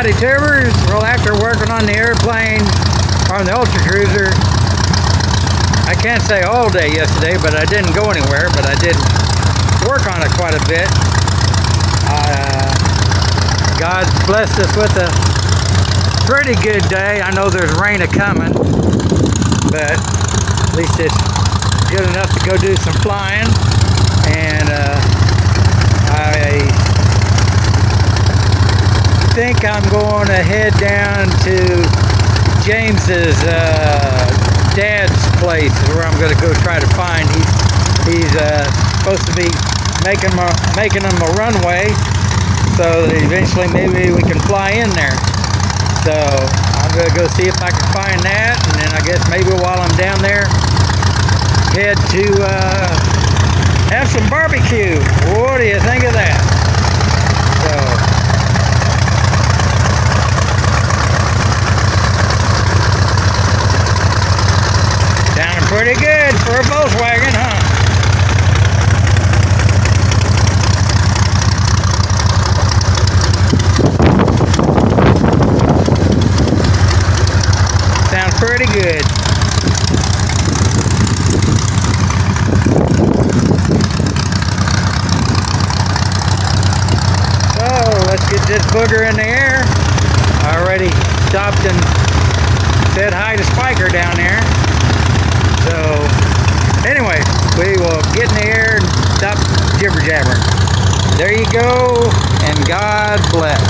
howdy tubers. Well, after working on the airplane, or on the Ultra Cruiser, I can't say all day yesterday, but I didn't go anywhere, but I did work on it quite a bit. God's blessed us with a pretty good day. I know there's rain a-coming, but at least it's good enough to go do some flying. And I think I'm going to head down to James's dad's place, where I'm going to go try to find. He's supposed to be making them a runway, so that eventually maybe we can fly in there. So I'm going to go see if I can find that, and then I guess maybe while I'm down there, head to have some barbecue. What do you think of that? So sounding pretty good for a Volkswagen, huh? Sounds pretty good. Let's get this booger in the air. I already stopped and said hi to Spiker down there. So anyway, we will get in the air and stop jibber jabbering. There you go, and God bless.